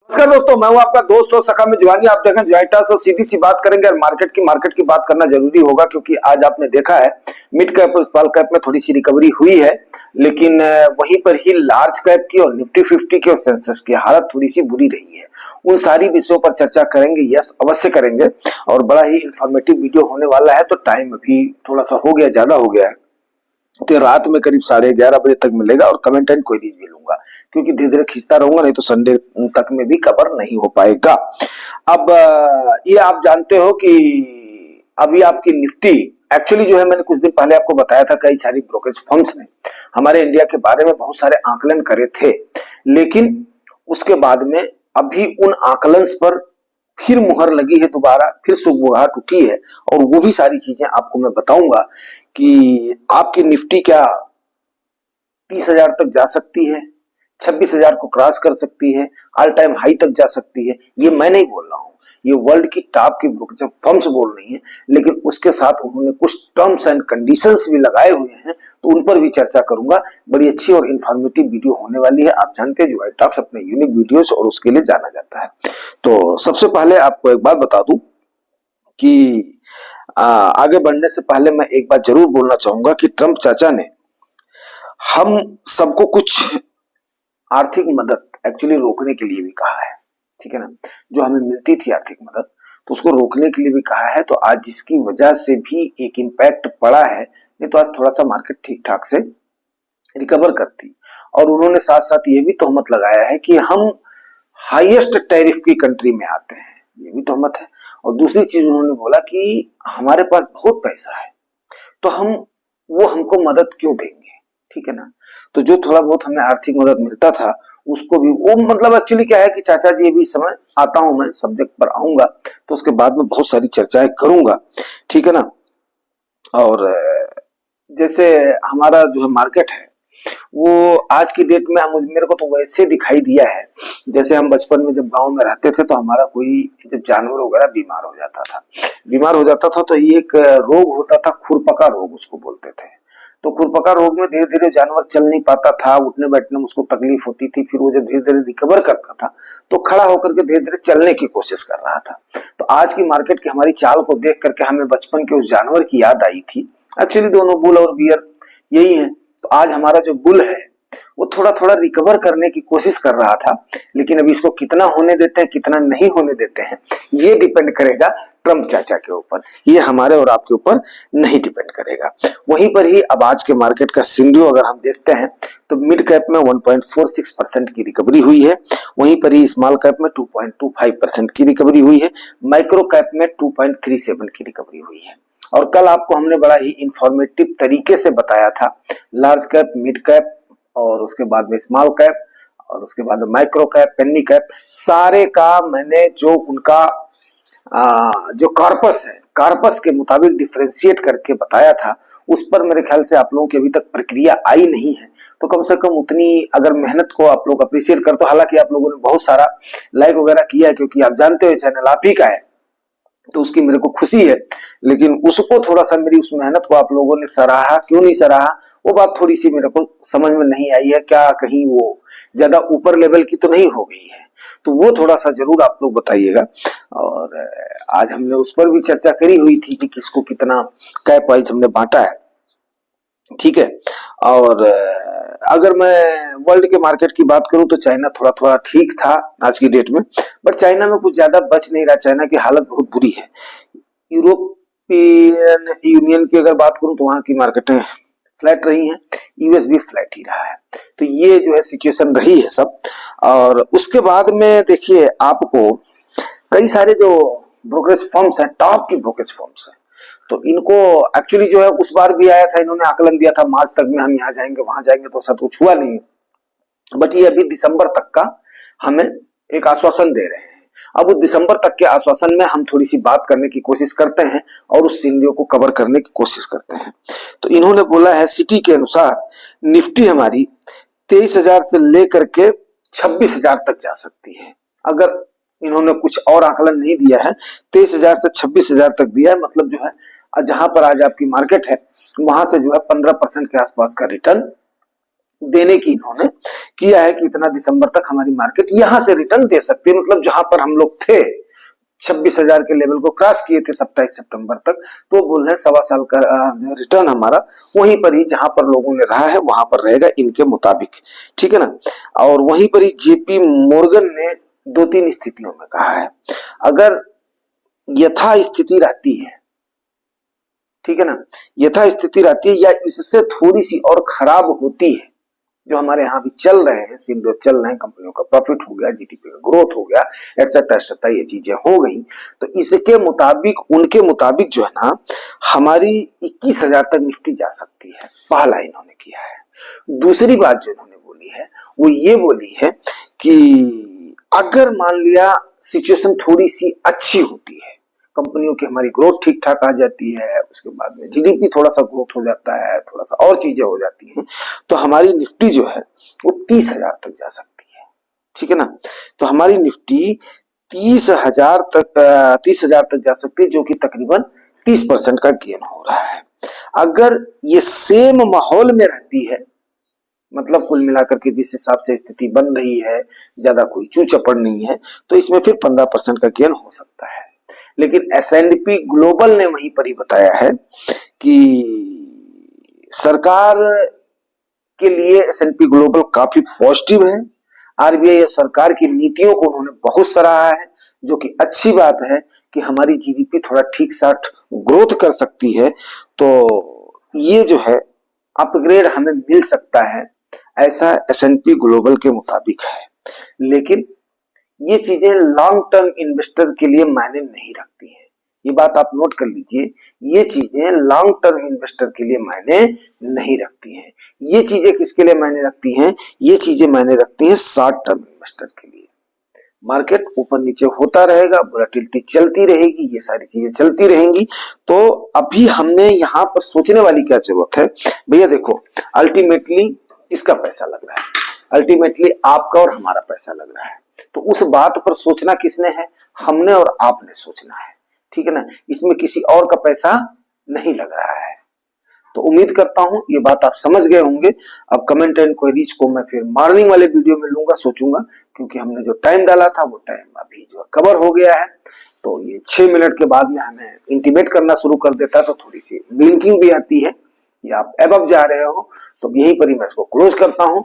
नमस्कार दोस्तों, मैं हूं आपका दोस्त और सखा में जवानी। आप देखें ज्वाइंटास और सीधी सी बात करेंगे और मार्केट की बात करना जरूरी होगा, क्योंकि आज आपने देखा है मिड कैप और स्मॉल कैप में थोड़ी सी रिकवरी हुई है, लेकिन वहीं पर ही लार्ज कैप की और निफ्टी 50 की और सेंसेक्स की हालत थोड़ी सी बुरी रही है। उन सारी विषयों पर चर्चा करेंगे, यस अवश्य करेंगे, और बड़ा ही इंफॉर्मेटिव वीडियो होने वाला है। तो टाइम अभी थोड़ा सा हो गया, ज्यादा हो गया है, तो रात में करीब 11:30 बजे तक मिलेगा और कमेंट एंड क्वेरीज भी लूंगा, क्योंकि धीरे धीरे खींचता रहूंगा, नहीं तो संडे तक में भी कवर नहीं हो पाएगा। अब ये आप जानते हो कि अभी आपकी निफ्टी एक्चुअली जो है, मैंने कुछ दिन पहले आपको बताया था, कई सारी ब्रोकरेज फर्म्स ने हमारे इंडिया के बारे में बहुत सारे आकलन करे थे, लेकिन उसके बाद में अभी उन आकलन पर फिर मुहर लगी है, दोबारा फिर सुगबुगाहट उठी है, और वो भी सारी चीजें आपको मैं बताऊंगा कि आपकी निफ्टी क्या 30,000 तक जा सकती है, 26,000 को क्रॉस कर सकती है, ऑल टाइम हाई तक जा सकती है। ये मैं नहीं बोल रहा हूं, ये वर्ल्ड की टॉप की ब्रोकरेज फर्म्स बोल रही हैं, लेकिन उसके साथ उन्होंने कुछ टर्म्स एंड कंडीशंस भी लगाए हुए हैं, तो उन पर भी चर्चा करूंगा। बड़ी अच्छी और इंफॉर्मेटिव वीडियो होने वाली है। आप जानते हैं ज्वाइंट टॉक्स अपने यूनिक वीडियोस और उसके लिए जाना जाता है। तो सबसे पहले आपको एक बात बता दूं कि आगे बढ़ने से पहले मैं एक बात जरूर बोलना चाहूंगा कि ट्रंप चाचा ने हम सबको कुछ आर्थिक मदद एक्चुअली रोकने के लिए भी कहा है, ठीक है ना। जो हमें मिलती थी आर्थिक मदद, तो उसको रोकने के लिए भी कहा है। तो आज जिसकी वजह से भी एक इम्पैक्ट पड़ा है, नहीं तो आज थोड़ा सा मार्केट ठीक ठाक से रिकवर करती। और उन्होंने साथ साथ ये भी तोहमत लगाया है कि हम हाईएस्ट टैरिफ की कंट्री में आते हैं, ये भी तोहमत है। और दूसरी चीज उन्होंने बोला कि हमारे पास बहुत पैसा है, तो वो हमको मदद क्यों देंगे, ठीक है ना। तो जो थोड़ा बहुत हमें आर्थिक मदद मिलता था उसको भी वो, मतलब एक्चुअली क्या है कि चाचा जी अभी इस समय आता हूं, मैं सब्जेक्ट पर आऊंगा तो उसके बाद में बहुत सारी चर्चाएं करूंगा, ठीक है ना। और जैसे हमारा जो है मार्केट है, वो आज की डेट में मेरे को तो वैसे दिखाई दिया है जैसे हम बचपन में जब गांव में रहते थे, तो हमारा कोई जब जानवर वगैरह बीमार हो जाता था तो एक रोग होता था, खुरपका रोग उसको बोलते थे। तो खुरपका रोग में धीरे धीरे जानवर चल नहीं पाता था, उठने बैठने में उसको तकलीफ होती थी। फिर वो जब धीरे धीरे रिकवर करता था तो खड़ा होकर के धीरे धीरे चलने की कोशिश कर रहा था। तो आज की मार्केट की हमारी चाल को देख करके हमें बचपन के उस जानवर की याद आई थी। एक्चुअली दोनों बुल और बियर यही है। तो आज हमारा जो बुल है वो थोड़ा थोड़ा रिकवर करने की कोशिश कर रहा था, लेकिन अभी इसको कितना होने देते हैं कितना नहीं होने देते हैं ये डिपेंड करेगा ट्रंप चाचा के ऊपर, ये हमारे और आपके ऊपर नहीं डिपेंड करेगा। वहीं पर ही अब आज के मार्केट का सिनेरियो अगर हम देखते हैं तो मिड कैप में 1.46% की रिकवरी हुई है, वहीं पर ही स्मॉल कैप में 2.25% की रिकवरी हुई है, माइक्रो कैप में 2.37 की रिकवरी हुई है। और कल आपको हमने बड़ा ही इंफॉर्मेटिव तरीके से बताया था लार्ज कैप, मिड कैप, और उसके बाद में स्मॉल कैप, और उसके बाद माइक्रो कैप, पेनी कैप, सारे का मैंने जो उनका जो कॉर्पस है, कॉर्पस के मुताबिक डिफरेंशिएट करके बताया था। उस पर मेरे ख्याल से आप लोगों की अभी तक प्रक्रिया आई नहीं है, तो कम से कम उतनी अगर मेहनत को आप लोग अप्रिशिएट कर, तो हालांकि आप लोगों ने बहुत सारा लाइक वगैरह किया है, क्योंकि आप जानते हो चैनल आप ही का है, तो उसकी मेरे को खुशी है। लेकिन उसको थोड़ा सा मेरी उस मेहनत को आप लोगों ने सराहा, क्यों नहीं सराहा वो बात थोड़ी सी मेरे को समझ में नहीं आई है। क्या कहीं वो ज्यादा ऊपर लेवल की तो नहीं हो गई है, तो वो थोड़ा सा जरूर आप लोग बताइएगा। और आज हमने उस पर भी चर्चा करी हुई थी कि किसको कितना कैप वाइज हमने बांटा है, ठीक है। और अगर मैं वर्ल्ड के मार्केट की बात करूं तो चाइना थोड़ा थोड़ा ठीक था आज की डेट में, बट चाइना में कुछ ज्यादा बच नहीं रहा, चाइना की हालत बहुत बुरी है। यूरोपियन यूनियन की अगर बात करूं तो वहां की मार्केटें फ्लैट रही हैं, यूएस भी फ्लैट ही रहा है। तो ये जो है सिचुएशन रही है सब। और उसके बाद में देखिए आपको कई सारे जो ब्रोकरेज फर्म्स हैं, टॉप की ब्रोकरेज फर्म्स हैं, तो इनको एक्चुअली जो है उस बार भी आया था, इन्होंने आकलन दिया था मार्च तक में हम यहाँ जाएंगे वहां जाएंगे, तो ऐसा कुछ हुआ नहीं, बट ये अभी दिसंबर तक का हमें एक आश्वासन दे रहे हैं। अब उस दिसंबर तक के आश्वासन में हम थोड़ी सी बात करने की कोशिश करते हैं और उस सिनेरियो को कवर करने की कोशिश करते हैं। तो इन्होंने बोला है सिटी के अनुसार निफ्टी हमारी 23,000 से लेकर के 26,000 तक जा सकती है। अगर इन्होंने कुछ और आकलन नहीं दिया है, 23,000 से 26,000 तक दिया है, मतलब जो है जहां पर आज आपकी मार्केट है वहां से जो है 15% के आसपास का रिटर्न देने की इन्होंने किया है कि इतना दिसंबर तक हमारी मार्केट यहां से रिटर्न दे सकती है। मतलब जहां पर हम लोग थे 26,000 के लेवल को क्रॉस किए थे 27 सितंबर तक, तो बोल रहे 1.25 साल का रिटर्न हमारा वहीं पर ही जहां पर लोगों ने रहा है वहां पर रहेगा इनके मुताबिक, ठीक है ना। और वहीं पर ही जेपी मॉर्गन ने 2-3 स्थितियों में कहा है, अगर यथा स्थिति रहती है, ठीक है ना, यथा स्थिति रहती है या इससे थोड़ी सी और खराब होती है, जो हमारे यहाँ भी चल रहे हैं, सिंड्रो चल रहे हैं, कंपनियों का प्रॉफिट हो गया, जीडीपी का ग्रोथ हो गया, एटसेट्रा एटसेट्रा, ये चीजें हो गई, तो इसके मुताबिक उनके मुताबिक जो है ना हमारी 21,000 तक निफ्टी जा सकती है। पहला इन्होंने किया है। दूसरी बात जो इन्होंने बोली है वो ये बोली है कि अगर मान लिया सिचुएशन थोड़ी सी अच्छी होती है, कंपनियों की हमारी ग्रोथ ठीक ठाक आ जाती है, उसके बाद में जीडीपी थोड़ा सा ग्रोथ हो जाता है, थोड़ा सा और चीजें हो जाती हैं, तो हमारी निफ्टी जो है वो 30,000 तक जा सकती है, ठीक है ना। तो हमारी निफ्टी 30,000 तक जा सकती है, जो कि तकरीबन 30% का गेन हो रहा है। अगर ये सेम माहौल में रहती है, मतलब कुल मिलाकर के जिस हिसाब से स्थिति बन रही है, ज्यादा कोई चू चपड़ नहीं है, तो इसमें फिर 15% का गेन हो सकता है। लेकिन S&P ग्लोबल ने वहीं पर ही बताया है कि सरकार के लिए S&P ग्लोबल काफी पॉजिटिव है। आरबीआई और सरकार की नीतियों को उन्होंने बहुत सराहा है, जो कि अच्छी बात है कि हमारी जीडीपी थोड़ा ठीक साथ ग्रोथ कर सकती है, तो ये जो है अपग्रेड हमें मिल सकता है, ऐसा S&P ग्लोबल के मुताबिक है। लेकिन ये चीजें लॉन्ग टर्म इन्वेस्टर के लिए मायने नहीं रखती हैं, ये बात आप नोट कर लीजिए। ये चीजें लॉन्ग टर्म इन्वेस्टर के लिए मायने नहीं रखती हैं। ये चीजें किसके लिए मायने रखती हैं? ये चीजें मायने रखती हैं शॉर्ट टर्म इन्वेस्टर के लिए। मार्केट ऊपर नीचे होता रहेगा, वोलेटिलिटी चलती रहेगी, ये सारी चीजें चलती रहेंगी। तो अभी हमने यहाँ पर सोचने वाली क्या जरूरत है भैया? देखो, अल्टीमेटली किसका पैसा लग रहा है? अल्टीमेटली आपका और हमारा पैसा लग रहा है। तो उस बात पर सोचना किसने है? हमने और आपने सोचना है, ठीक है ना। इसमें किसी और का पैसा नहीं लग रहा है। तो उम्मीद करता हूं ये बात आप समझ गए होंगे। अब कमेंट एंड क्वेरीज को मैं फिर मॉर्निंग वाले वीडियो में लूंगा, सोचूंगा, क्योंकि हमने जो टाइम डाला था वो टाइम अभी जो कवर हो गया है। तो ये 6 मिनट के बाद में हमें इंटीमेट करना शुरू कर देता है, तो थोड़ी सी ब्लिंकिंग भी आती है कि आप एबव जा रहे हो। तो यहीं पर ही मैं इसको क्लोज करता हूं।